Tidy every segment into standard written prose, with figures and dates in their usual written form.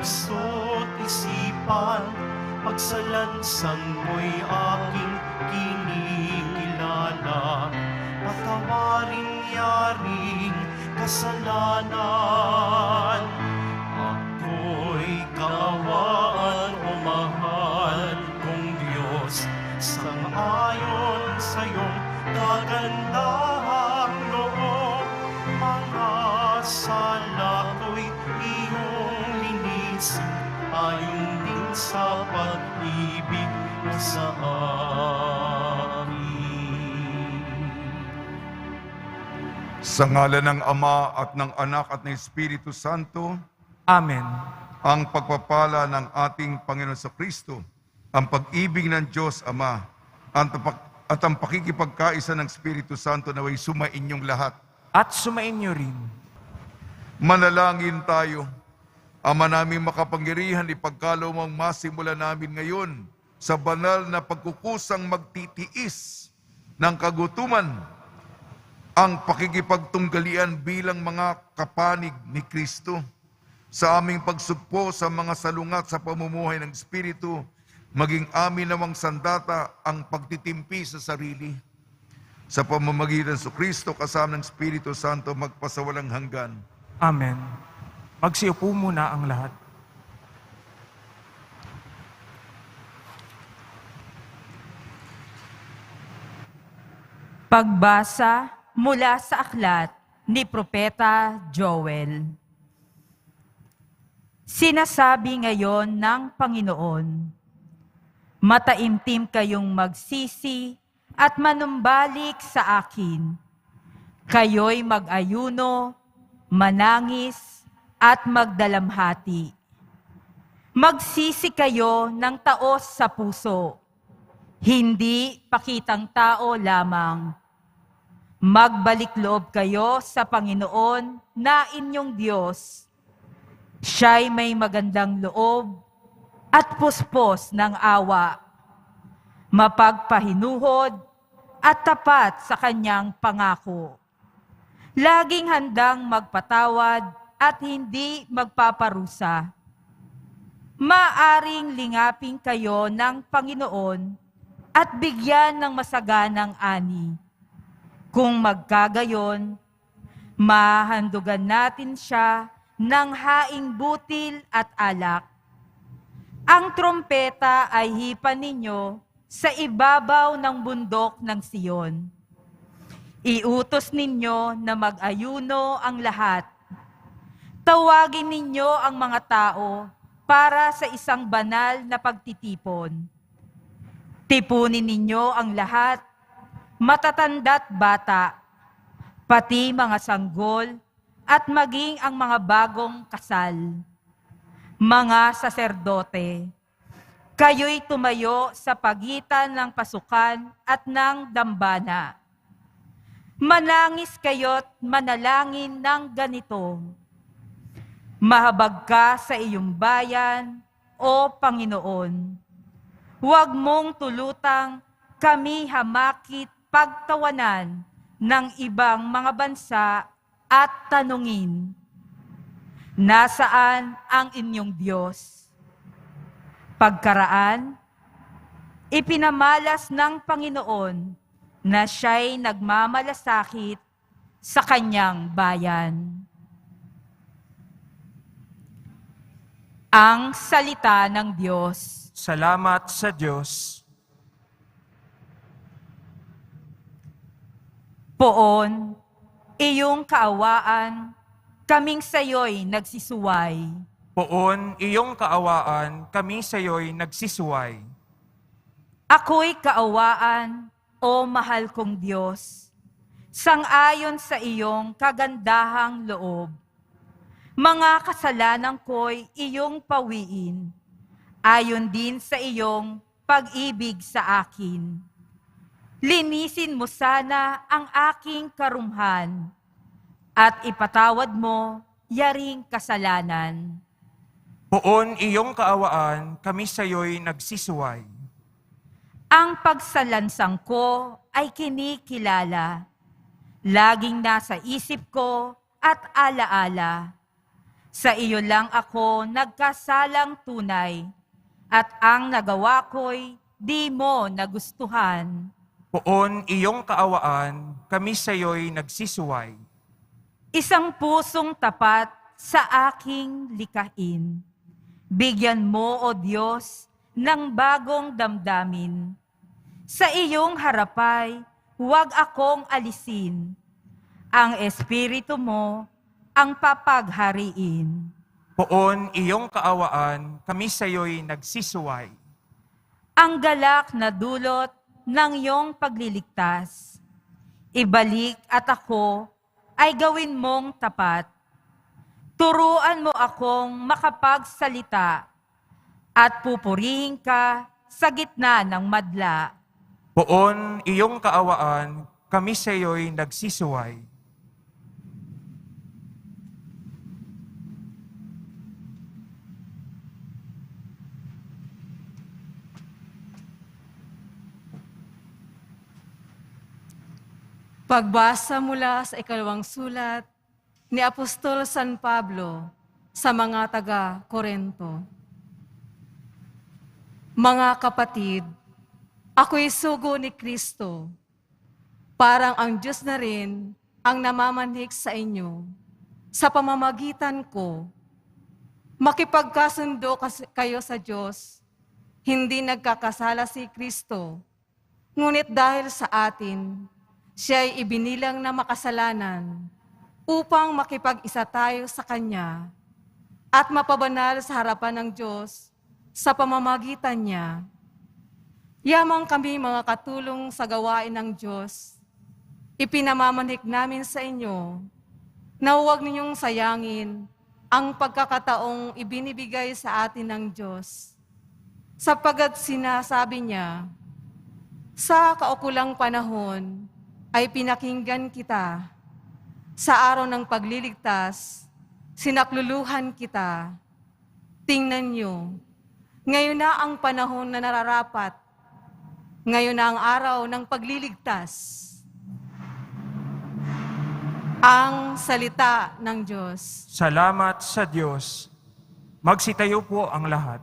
puso't isipan, pagsalansang mo'y aking kinikilala. Patawarin yaring kasalanan, ako'y kaawaan o mahal kong Diyos, sang-ayon sa iyong kagandahang loob. Mga sala ko'y iyong linisin, ayon din sa pag-ibig mo sa amin. Sa ngalan ng Ama at ng Anak at ng Espiritu Santo, Amen. ang pagpapala ng ating Panginoon sa Kristo, ang pag-ibig ng Diyos Ama, at ang pakikipagkaisa ng Espiritu Santo naway sumainyong lahat. At sumainyo rin. Manalangin tayo. Ama naming makapangyarihan, ipagkalo mo ang masimula namin ngayon sa banal na pagkukusang magtitiis ng kagutuman, ang pakikipagtunggalian bilang mga kapanig ni Kristo sa aming pagsugpo sa mga salungat sa pamumuhay ng Espiritu, maging amin namang sandata ang pagtitimpi sa sarili. Sa pamamagitan sa Kristo kasama ng Espiritu Santo magpasawalang hanggan. Amen. Magsiupo muna ang lahat. Pagbasa mula sa aklat ni Propeta Joel. Sinasabi ngayon ng Panginoon, mataimtim kayong magsisi at manumbalik sa akin. Kayo'y mag-ayuno, manangis, at magdalamhati. Magsisi kayo ng taos sa puso, hindi pakitang tao lamang. Magbalik loob kayo sa Panginoon na inyong Diyos. Siya'y may magandang loob at puspos ng awa, mapagpahinuhod at tapat sa kanyang pangako. Laging handang magpatawad at hindi magpaparusa. Maaring lingapin kayo ng Panginoon at bigyan ng masaganang ani. Kung magkagayon, mahandugan natin siya ng haing butil at alak. Ang trompeta ay hipan ninyo sa ibabaw ng bundok ng Siyon. Iutos ninyo na mag-ayuno ang lahat. Tawagin ninyo ang mga tao para sa isang banal na pagtitipon. Tipunin ninyo ang lahat, matatanda't bata, pati mga sanggol at maging ang mga bagong kasal. Mga saserdote, kayo'y tumayo sa pagitan ng pasukan at ng dambana. Manangis kayo't manalangin ng ganito. Mahabag ka sa iyong bayan, O Panginoon. Huwag mong tulutang kami hamakit pagtawanan ng ibang mga bansa at tanungin, nasaan ang inyong Diyos? Pagkaraan, ipinamalas ng Panginoon na siya'y nagmamalasakit sa kanyang bayan. Ang salita ng Diyos. Salamat sa Diyos. Poon, iyong kaawaan, kaming sayo'y nagsisuway. Poon, iyong kaawaan, kami sa iyo'y nagsisuway. Ako'y kaawaan, o mahal kong Diyos, sang-ayon sa iyong kagandahang loob. Mga kasalanan ko'y iyong pawiin, ayon din sa iyong pag-ibig sa akin. Linisin mo sana ang aking karumhan, at ipatawad mo yaring kasalanan. Poon, iyong kaawaan, kami sa iyo'y nagsisuway. Ang pagsalansang ko ay kinikilala. Laging nasa isip ko at alaala. Sa iyo lang ako nagkasalang tunay, at ang nagawa ko'y di mo nagustuhan. Poon iyong kaawaan, kami sa iyo'y nagsisuway. Isang pusong tapat sa aking likain. Bigyan mo, O Diyos, ng bagong damdamin. Sa iyong harapay, huwag akong alisin. Ang Espiritu mo ang papaghariin. Poon iyong kaawaan, kami sa iyo'y nagsisuway. Ang galak na dulot ng iyong pagliligtas. Ibalik at ako ay gawin mong tapat. Turuan mo akong makapagsalita at pupurihin ka sa gitna ng madla. Poon iyong kaawaan, kami sa iyo'y nagsisuway. Pagbasa mula sa ikalawang sulat ni Apostol San Pablo sa mga taga-Korinto. Mga kapatid, ako'y sugo ni Kristo. Parang ang Diyos na rin ang namamanhik sa inyo. Sa pamamagitan ko, makipagkasundo kayo sa Diyos. Hindi nagkakasala si Kristo. Ngunit dahil sa atin, siya'y ibinilang na makasalanan upang makipag-isa tayo sa Kanya at mapabanal sa harapan ng Diyos sa pamamagitan niya. Yamang kami mga katulong sa gawain ng Diyos, ipinamamanik namin sa inyo na huwag ninyong sayangin ang pagkakataong ibinibigay sa atin ng Diyos. Sapagat sinasabi niya, sa kaukulang panahon, ay pinakinggan kita. Sa araw ng pagliligtas, sinakluluhan kita. Tingnan niyo, ngayon na ang panahon na nararapat. Ngayon na ang araw ng pagliligtas. Ang salita ng Diyos. Salamat sa Diyos. Magsitayo po ang lahat.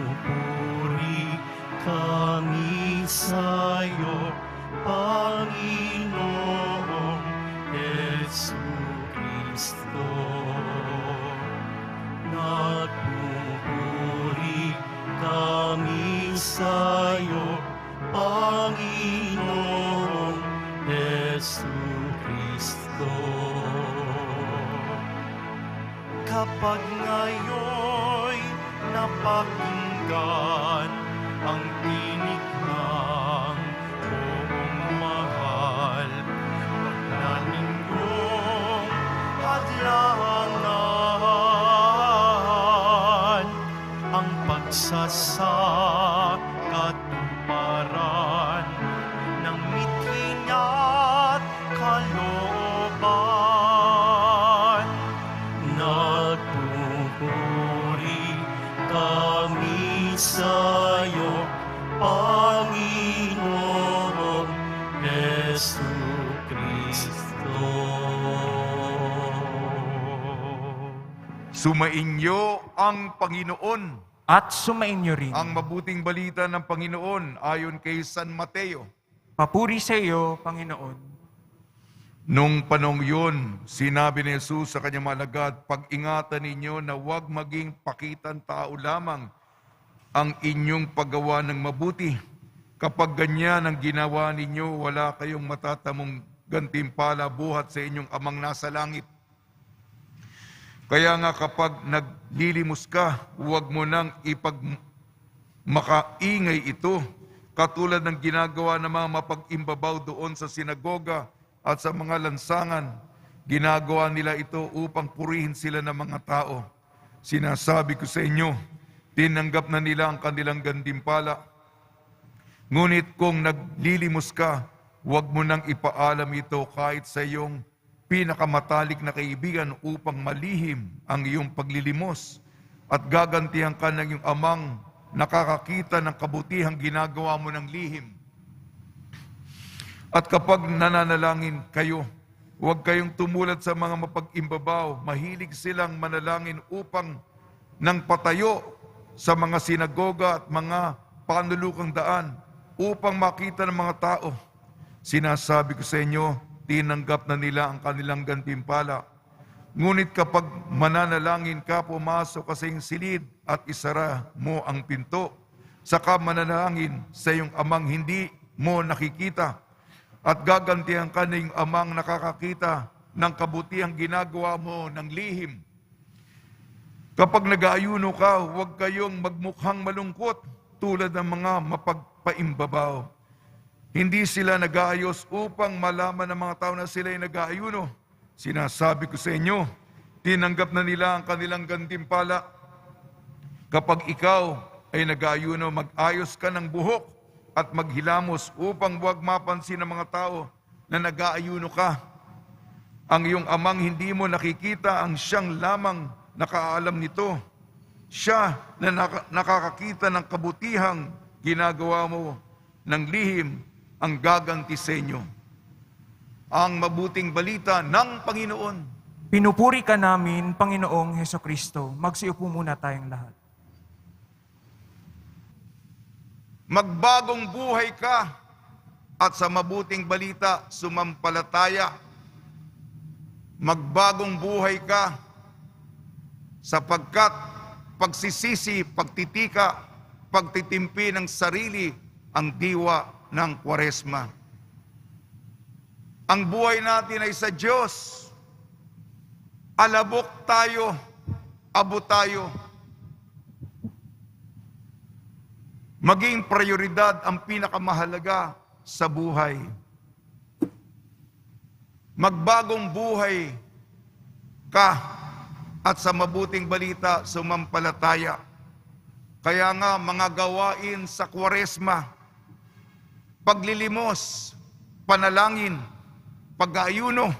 Nagpupuri kami sa'yo, Panginoong Jesucristo. Nagpupuri kami sa'yo, Panginoong Jesucristo. Kapag ngayon napakinggan ang tinig ng buong mahal, wag na ninyong hadlangan ang pagsasakatuparan ng mithin at kalooban. Nagpupuri kami sa'yo, Panginoong Jesucristo. Sumainyo ang Panginoon. At sumainyo rin. Ang mabuting balita ng Panginoon ayon kay San Mateo. Papuri sa iyo, Panginoon. Nung panong yun, sinabi ni Jesus sa kanyang mga alagad, pag-ingatan ninyo na huwag maging pakitan tao lamang ang inyong paggawa ng mabuti. Kapag ganyan ang ginawa ninyo, wala kayong matatamong gantimpala buhat sa inyong amang nasa langit. Kaya nga kapag naglilimos ka, huwag mo nang makaingay ito, katulad ng ginagawa ng mga mapag-imbabaw doon sa sinagoga at sa mga lansangan. Ginagawa nila ito upang purihin sila ng mga tao. Sinasabi ko sa inyo, tinanggap na nila ang kanilang gantimpala. Ngunit kung naglilimos ka, huwag mo nang ipaalam ito kahit sa iyong pinakamatalik na kaibigan upang malihim ang iyong paglilimos at gagantihan ka ng iyong amang nakakakita ng kabutihang ginagawa mo ng lihim. At kapag nananalangin kayo, huwag kayong tumulad sa mga mapag-imbabaw. Mahilig silang manalangin upang nang patayo sa mga sinagoga at mga panulukang daan upang makita ng mga tao. Sinasabi ko sa inyo, tinanggap na nila ang kanilang gantimpala. Ngunit kapag mananalangin ka, pumasok ka sa iyong silid at isara mo ang pinto. Saka mananalangin sa iyong amang hindi mo nakikita at gagantihan ka ng amang nakakakita ng kabutihang ginagawa mo ng lihim. Kapag nag-aayuno ka, huwag kayong magmukhang malungkot tulad ng mga mapagpaimbabaw. Hindi sila nag-aayos upang malaman ng mga tao na sila ay nag-aayuno. Sinasabi ko sa inyo, tinanggap na nila ang kanilang gantimpala. Kapag ikaw ay nag-aayuno, mag-ayos ka ng buhok at maghilamos upang huwag mapansin ng mga tao na nag-aayuno ka. Ang iyong amang hindi mo nakikita, ang siyang lamang nakaalam nito. Siya na nakakakita ng kabutihang ginagawa mo ng lihim ang gaganti sa inyo. Ang mabuting balita ng Panginoon. Pinupuri ka namin, Panginoong Hesukristo. Magsiupo muna tayong lahat. Magbagong buhay ka at sa mabuting balita sumampalataya. Magbagong buhay ka sapagkat pagsisisi, pagtitika, pagtitimpi ng sarili ang diwa ng Kwaresma. Ang buhay natin ay sa Diyos. Alabok tayo, abo tayo. Maging prioridad ang pinakamahalaga sa buhay. Magbagong buhay ka at sa mabuting balita sumampalataya. Kaya nga mga gawain sa Kwaresma, paglilimos, panalangin, pag-aayuno,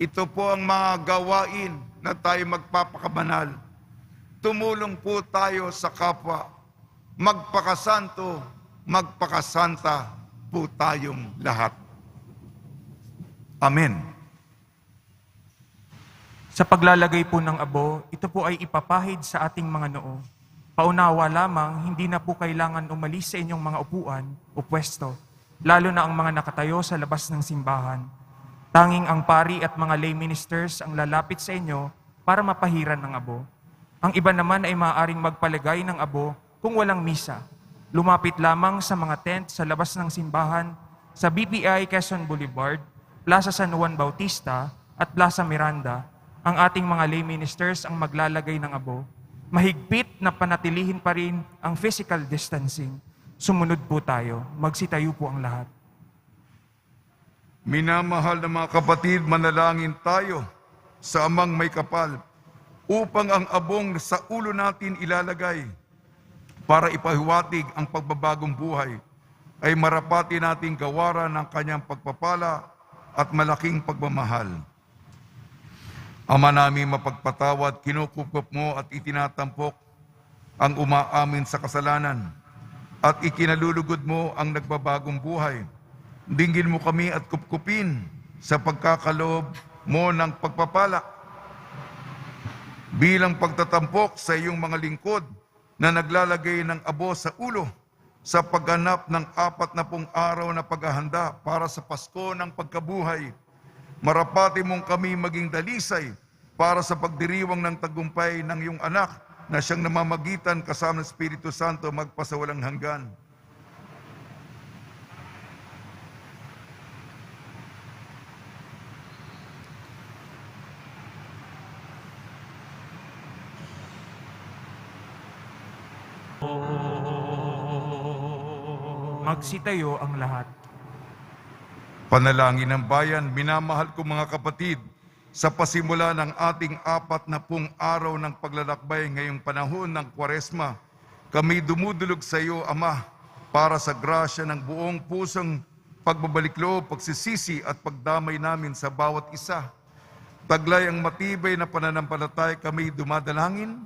ito po ang mga gawain na tayo magpapakabanal. Tumulong po tayo sa kapwa. Magpakasanto, magpakasanta po tayong lahat. Amen. Sa paglalagay po ng abo, ito po ay ipapahid sa ating mga noo. Paunawa lamang, hindi na po kailangan umalis sa inyong mga upuan o pwesto, lalo na ang mga nakatayo sa labas ng simbahan. Tanging ang pari at mga lay ministers ang lalapit sa inyo para mapahiran ng abo. Ang iba naman ay maaaring magpalagay ng abo kung walang misa. Lumapit lamang sa mga tent sa labas ng simbahan sa BPI Quezon Boulevard, Plaza San Juan Bautista at Plaza Miranda. Ang ating mga lay ministers ang maglalagay ng abo. Mahigpit na panatilihin pa rin ang physical distancing. Sumunod po tayo. Magsitayo po ang lahat. Minamahal na mga kapatid, manalangin tayo sa Amang may kapal upang ang abong sa ulo natin ilalagay para ipahiwatig ang pagbabagong buhay ay marapati nating gawaran ng kanyang pagpapala at malaking pagmamahal. Ama namin mapagpatawad, kinukupkop mo at itinatampok ang umaamin sa kasalanan at ikinalulugod mo ang nagbabagong buhay. Dinggin mo kami at kupkupin sa pagkakaloob mo ng pagpapala. Bilang pagtatampok sa iyong mga lingkod na naglalagay ng abo sa ulo sa pagganap ng 40 araw na paghahanda para sa Pasko ng pagkabuhay. Marapati mong kami maging dalisay para sa pagdiriwang ng tagumpay ng iyong anak na siyang namamagitan kasama ng Espiritu Santo magpasawalang hanggan. Magsitayo ang lahat. Panalangin ng bayan, minamahal ko mga kapatid, sa pasimula ng ating 40 araw ng paglalakbay ngayong panahon ng Kwaresma, kami dumudulog sa iyo, Ama, para sa grasya ng buong pusong pagbabalik loob, pagsisisi at pagdamay namin sa bawat isa. Taglay ang matibay na pananampalataya kami dumadalangin.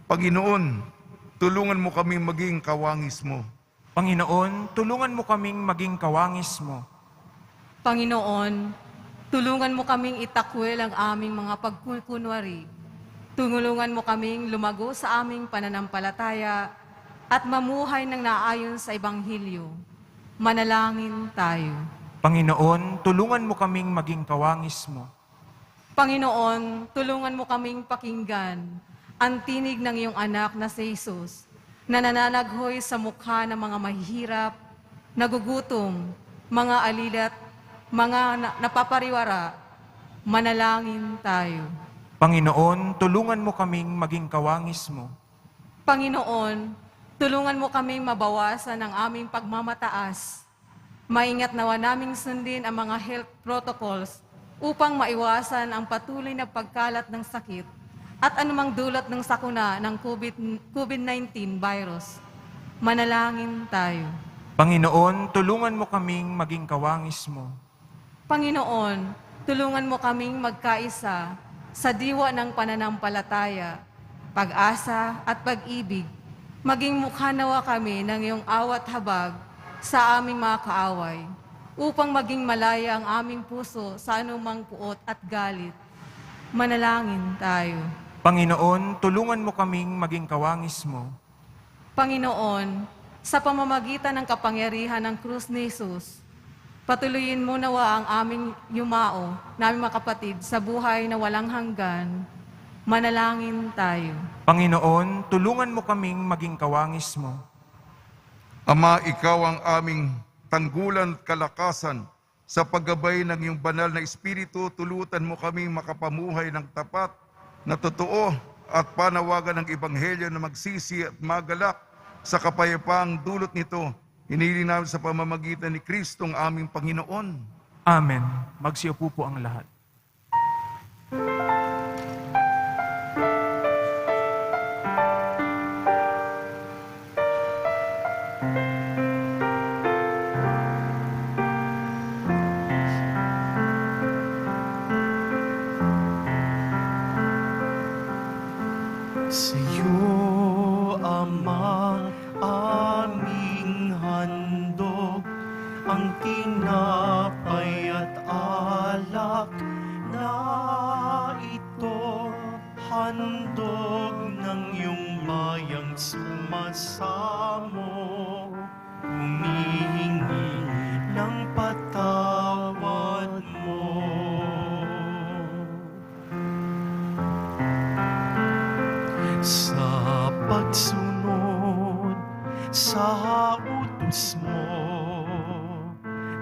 Panginoon, tulungan mo kami maging kawangis mo. Panginoon, tulungan mo kaming maging kawangis mo. Panginoon, tulungan mo kaming itakwil ang aming mga pagkukunwari. Tulungan mo kaming lumago sa aming pananampalataya at mamuhay ng naayon sa Ebanghelyo. Manalangin tayo. Panginoon, tulungan mo kaming maging kawangis mo. Panginoon, tulungan mo kaming pakinggan ang tinig ng iyong anak na si Jesus, na nananaghoy sa mukha ng mga mahihirap, nagugutom, mga alilat, mga napapariwara. Manalangin tayo. Panginoon, tulungan mo kaming maging kawangis mo. Panginoon, tulungan mo kaming mabawasan ang aming pagmamataas. Maingat nawa naming sundin ang mga health protocols upang maiwasan ang patuloy na pagkalat ng sakit at anumang dulot ng sakuna ng COVID-19 virus. Manalangin tayo. Panginoon, tulungan mo kaming maging kawangis mo. Panginoon, tulungan mo kaming magkaisa sa diwa ng pananampalataya, pag-asa at pag-ibig. Maging mukha nawa kami ng iyong awat habag sa aming mga kaaway, upang maging malaya ang aming puso sa anumang puot at galit. Manalangin tayo. Panginoon, tulungan mo kaming maging kawangis mo. Panginoon, sa pamamagitan ng kapangyarihan ng krus ni Jesus, patuloyin mo nawa ang aming yumao, naming mga kapatid, sa buhay na walang hanggan. Manalangin tayo. Panginoon, tulungan mo kaming maging kawangis mo. Ama, ikaw ang aming tanggulan at kalakasan. Sa paggabay ng iyong banal na Espiritu, tulutan mo kami makapamuhay ng tapat na totoo at panawagan ng Ebanghelyo na magsisi at magalak sa kapayapaang dulot nito. Hinihiling namin sa pamamagitan ni Kristong aming Panginoon. Amen. Magsiupo po ang lahat. Sa'yo, Ama, aming handog, ang tinapay at alak na ito, handog ng iyong bayang sumasamo, humihingi ng patawad mo. Sa pagsunod sa utos mo,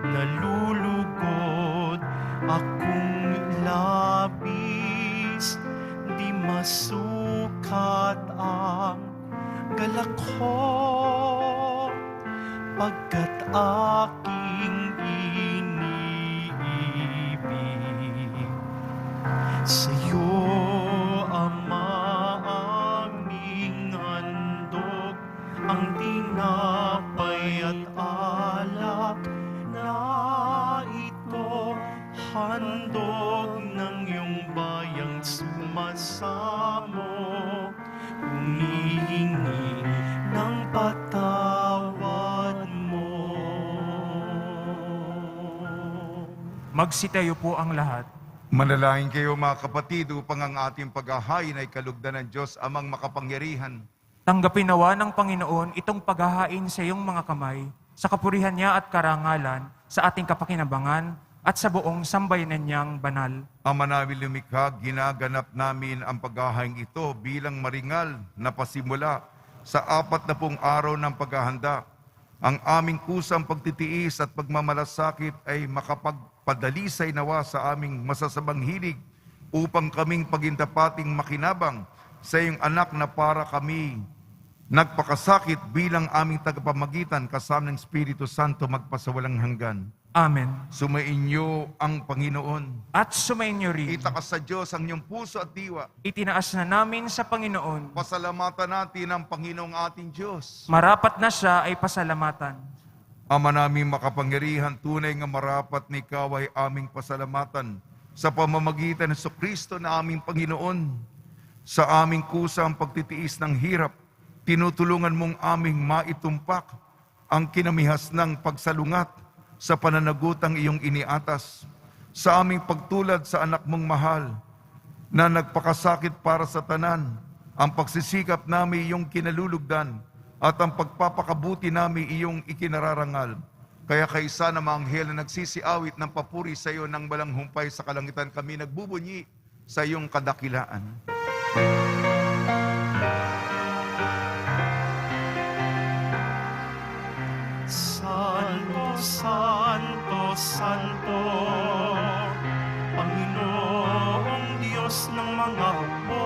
nalulugod akong labis, di masukat ang galak ko, pagkat aking iniibig. Sa'yo, Ama, aming handog, ang tinapay at alak na ito, handog ng iyong bayang sumasamo, humihingi ng patawad mo. Magsitayo po ang lahat. Manalangin kayo mga kapatid upang ang ating paghahain ay kalugdan ng Diyos amang makapangyarihan. Tanggapin nawa ng Panginoon itong paghahain sa iyong mga kamay, sa kapurihan niya at karangalan, sa ating kapakinabangan, at sa buong sambayanan niyang banal. Ama namin lumikha, ginaganap namin ang paghahain ito bilang maringal na pasimula sa 40 araw ng paghahanda. Ang aming kusang pagtitiis at pagmamalasakit ay makapagpadalisay nawa sa aming masasabang hilig upang kaming pagindapating makinabang sa iyong anak na para kami nagpakasakit bilang aming tagapamagitan kasama ng Espiritu Santo magpasawalang hanggan. Amen. Sumainyo ang Panginoon. At sumainyo rin. Itakas sa Diyos ang inyong puso at diwa. Itinaas na namin sa Panginoon. Pasalamatan natin ang Panginoong ating Diyos. Marapat na siya ay pasalamatan. Ama namin makapangyarihan, tunay nga marapat na ikaw ay aming pasalamatan sa pamamagitan ng Kristo na aming Panginoon. Sa aming kusang pagtitiis ng hirap, tinutulungan mong aming maitumpak ang kinamihas ng pagsalungat sa pananagutang iyong iniatas. Sa aming pagtulad sa anak mong mahal na nagpakasakit para sa tanan, ang pagsisikap namin iyong kinalulugdan at ang pagpapakabuti namin iyong ikinararangal. Kaya kaisa na mga anghel na nagsisiawit ng papuri sa iyo ng walang humpay sa kalangitan, kami nagbubunyi sa iyong kadakilaan. Santo, Santo, Santo, Panginoong Diyos ng mga hukbo,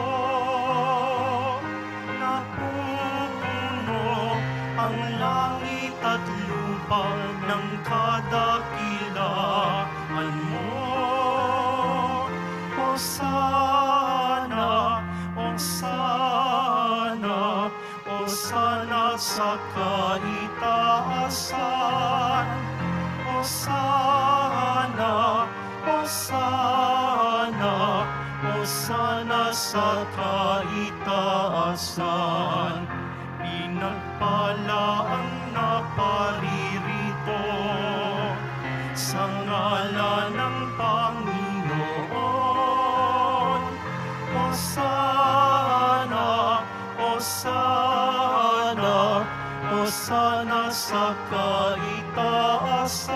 napupuno ang langit at lupa ng kadakilaan mo. Hosana, Hosana, Hosana sa kaitaasan. Hosana, Hosana, Hosana sa kaitaasan. Pinagpala ang naparirito sa ngalan ng Panginoon. Hosana, Hosana, Hosana sa kaitaasan.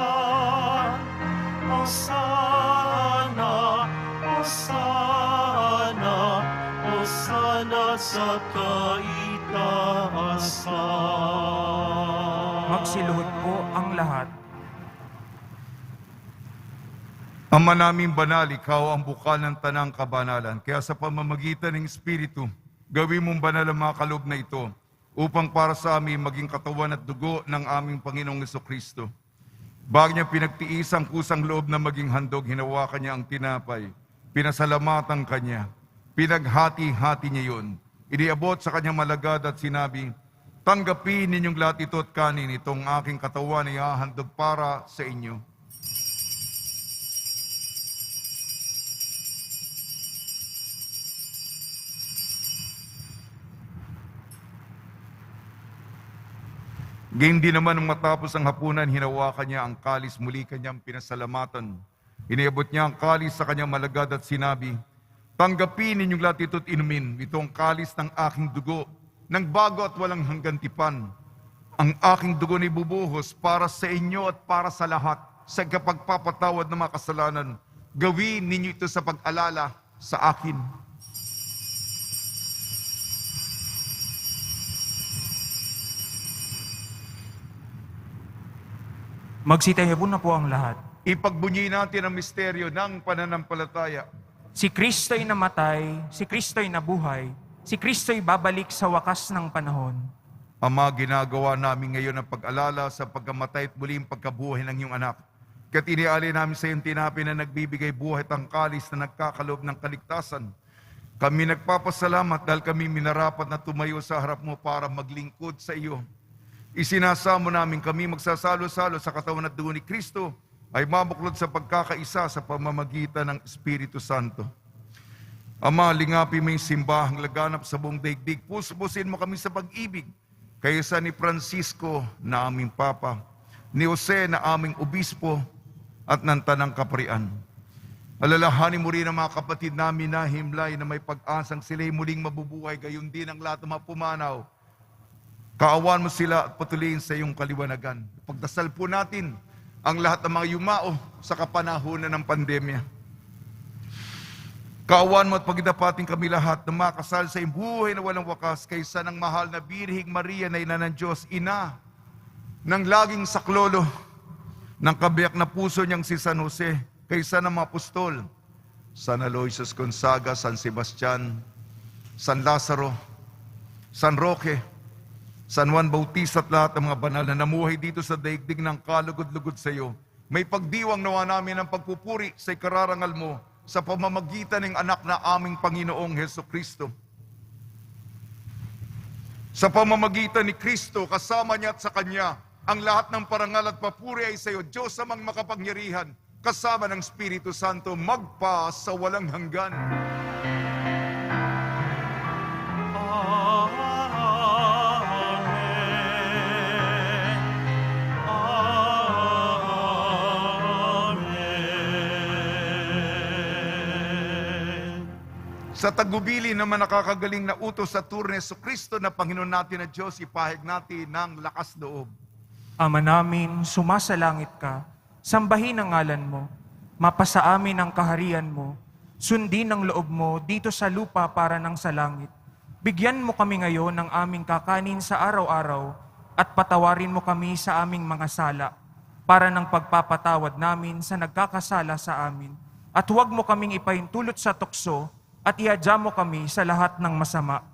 Hosana, Hosana, Hosana sa kaitaasan. Magsiluhod po ang lahat. Ama naming banal, ikaw ang bukal ng tanang kabanalan. Kaya sa pamamagitan ng Espiritu, gawin mong banal ang mga kaloob na ito upang para sa amin maging katawan at dugo ng aming Panginoong Jesucristo. Bago niya pinagtiis ang kusang loob na maging handog, hinawakan niya ang tinapay, pinasalamatan kanya, pinaghati-hati niya yun. Iniabot sa kanyang malagad at sinabi, tanggapin ninyong lahat ito at kanin, itong aking katawan ay hahandog para sa inyo. Gayun din naman nung matapos ang hapunan, hinawakan niya ang kalis, muli kanyang pinasalamatan. Iniabot niya ang kalis sa kanyang malagad at sinabi, tanggapin ninyong lahat ito at inumin, itong kalis ng aking dugo, ng bago at walang hanggan tipan. Ang aking dugo ni bubuhos para sa inyo at para sa lahat, sa kapagpapatawad ng mga kasalanan. Gawin ninyo ito sa pag-alala sa akin. Magsitayo po na po ang lahat. Ipagbunyi natin ang misteryo ng pananampalataya. Si Kristo'y namatay, si Kristo'y nabuhay, si Kristo'y babalik sa wakas ng panahon. Ama, ginagawa namin ngayon ang pag-alala sa pagkamatay at muling pagkabuhay ng iyong anak. Kaya't inialay namin sa iyong tinapay na nagbibigay buhay at ang kalis na nagkakaloob ng kaligtasan. Kami nagpapasalamat dahil kami minarapat na tumayo sa harap mo para maglingkod sa iyo. Isinasamo namin kami magsasalo-salo sa katawan at dugo ni Kristo ay mabuklod sa pagkakaisa sa pamamagitan ng Espiritu Santo. Ama, lingapi mo yung simbahang laganap sa buong daigdig. Puso-pusin mo kami sa pag-ibig. Kaysa ni Francisco na aming Papa, ni Jose na aming Obispo, at ng Tanang Kaparian. Alalahanin mo rin ang mga kapatid namin na himlay na may pag-asang sila'y muling mabubuhay, gayon din ang lahat ng mga pumanaw. Kaawan mo sila at patuloyin sa iyong kaliwanagan. Pagdasal po natin ang lahat ng mga yumao sa kapanahunan ng pandemya. Kaawan mo at pagdapatin kami lahat na makasal sa iyong buhay na walang wakas kaysa ng mahal na Birhing Maria na ina ng Diyos, ina ng laging saklolo ng kabiyak na puso niyang si San Jose, kaysa ng mga apostol, San Aloysius Gonzaga, San Sebastian, San Lazaro, San Roque, San Juan Bautista at lahat ng mga banal na namuhay dito sa daigdig ng kalugod-lugod sa iyo. May pagdiwang nawa namin ang pagpupuri sa ikararangal mo sa pamamagitan ng anak na aming Panginoong Jesucristo. Sa pamamagitan ni Kristo, kasama niya at sa Kanya, ang lahat ng parangal at papuri ay sa iyo, Diyos amang makapangyarihan, kasama ng Espiritu Santo, magpa sa walang hanggan. Sa tagubili naman nakakagaling na utos sa turno ni Jesucristo na Panginoon natin na Diyos, ipahig natin ng lakas loob. Ama namin, sumasalangit ka, sambahin ang ngalan mo, mapasa amin ang kaharian mo, sundin ang loob mo dito sa lupa para ng sa langit. Bigyan mo kami ngayon ng aming kakanin sa araw-araw at patawarin mo kami sa aming mga sala para ng pagpapatawad namin sa nagkakasala sa amin. At huwag mo kaming ipahintulot sa tukso at iadya mo kami sa lahat ng masama.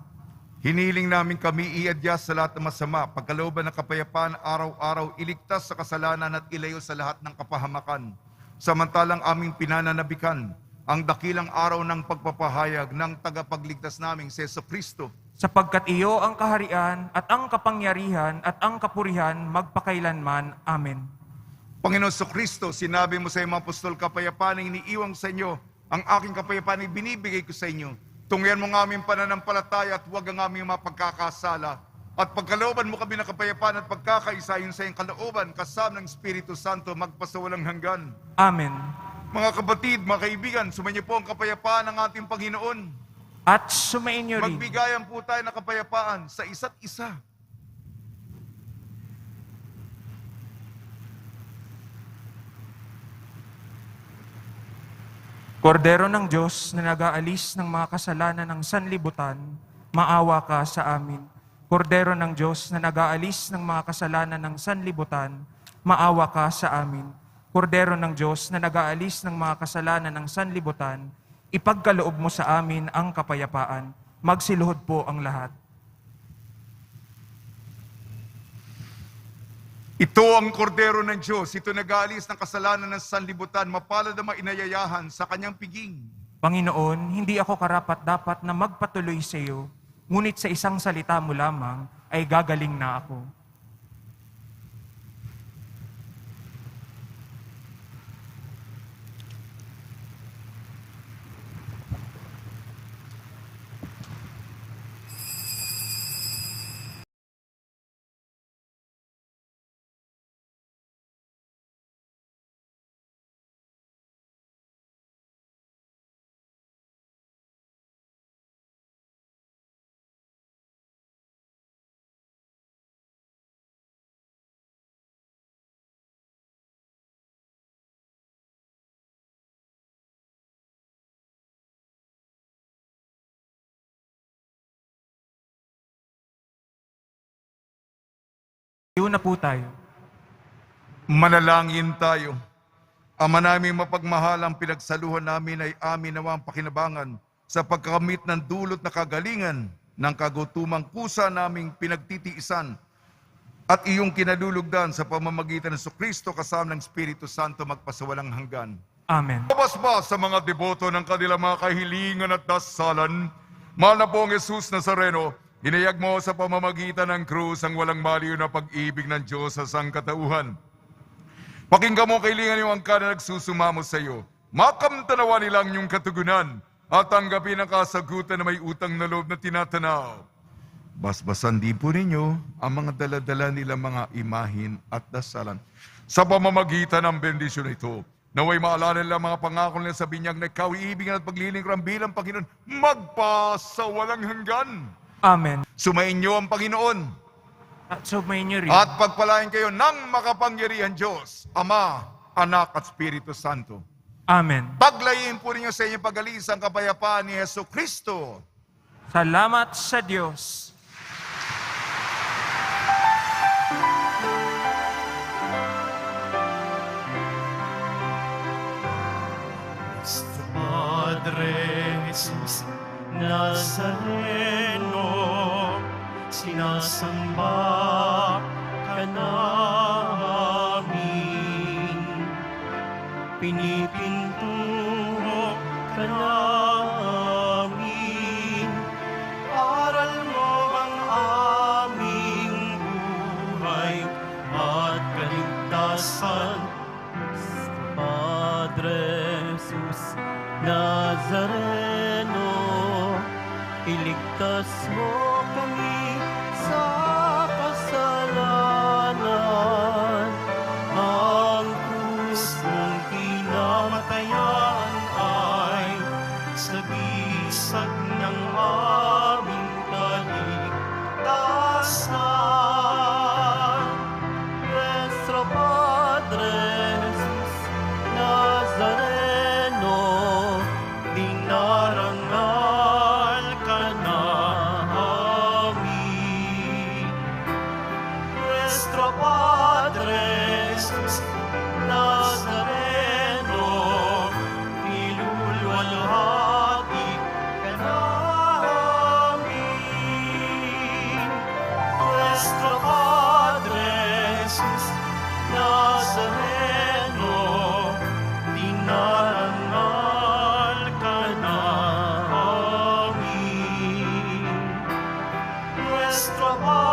Hiniling namin kami iadya sa lahat ng masama, pagkalooban ng kapayapaan araw-araw, iligtas sa kasalanan at ilayo sa lahat ng kapahamakan. Samantalang aming pinananabikan ang dakilang araw ng pagpapahayag ng tagapagligtas naming si Jesucristo. Sapagkat iyo ang kaharian at ang kapangyarihan at ang kapurihan magpakailanman. Amen. Panginoon Jesucristo, sinabi mo sa iyong mga apostol, kapayapaan ang iniiwang sa inyo, ang aking kapayapaan ay binibigay ko sa inyo. Tungyan mo ng aming pananampalataya at huwag ang aming mapagkakasala. At pagkalooban mo kami ng kapayapaan at pagkakaisa yun sa iyong kalooban, kasama ng Espiritu Santo, magpasawalang hanggan. Amen. Mga kapatid, mga kaibigan, sumainyo po ang kapayapaan ng ating Panginoon. At sumainyo rin. Magbigayan po tayo ng kapayapaan sa isa't isa. Kordero ng Diyos na nag-aalis ng mga kasalanan ng sanlibutan, maawa ka sa amin. Kordero ng Diyos na nag-aalis ng mga kasalanan ng sanlibutan, maawa ka sa amin. Kordero ng Diyos na nag-aalis ng mga kasalanan ng sanlibutan, ipagkaloob mo sa amin ang kapayapaan. Magsiluhod po ang lahat. Ito ang kordero ng Diyos, ito nag-aalis ng kasalanan ng sanlibutan, mapalad ang mga inayayahan sa kanyang piging. Panginoon, hindi ako karapat-dapat na magpatuloy sa iyo, ngunit sa isang salita mo lamang ay gagaling na ako. Tayo na po tayo. Manalangin tayo. Ama namin mapagmahal, ang pinagsaluhan namin ay amin nawa ang pakinabangan sa pagkakamit ng dulot na kagalingan ng kagutumang kusa naming pinagtitiisan at iyong kinalulugdan sa pamamagitan ng Jesucristo kasama ng Espiritu Santo magpasawalang hanggan. Amen. Labas ba sa mga deboto ng kanilang mga kahilingan at dasalan? Mahal na pong Jesus Nazareno, hinayag mo sa pamamagitan ng krus ang walang maliw na pag-ibig ng Diyos sa sangkatauhan. Pakinggan mo kailangan yung angka na nagsusumamo sa iyo. Makamtanawa nilang yung katugunan at tanggapin ang kasagutan na may utang na loob na tinatanaw. Basbasan din po ninyo ang mga daladala nilang mga imahin at dasalan. Sa pamamagitan ng bendisyon ito, naway maalala nila mga pangako nila sa binyag na ikaw iibigin at paglilingkuran bilang Panginoon magpa sa walang hanggan. Amen. Sumainyo ang Panginoon At sumainyo rin. at pagpalain kayo ng makapangyarihan Diyos, Ama, Anak at Espiritu Santo. Amen. Paglayin po ninyo sa inyong pag-alis ang kapayapaan ni Jesucristo. Salamat sa Diyos. Nuestro Padre Jesus Nazareno, sinasamba ka namin, pinipintuho ka namin, aral mo ang aming buhay, Iligtas mo kami sa kasalanan. Ang krus mong pinamatayan ay sagisag ng aming kaligtasan. Nuestro Padre Jesus Nazareno, dinarangal ka namin. Nuestro Padre Jesus Nazareno, niluluwalhati ka namin. Nuestro Padre Jesus Nazareno, dinarangal ka namin. Nuestro Padre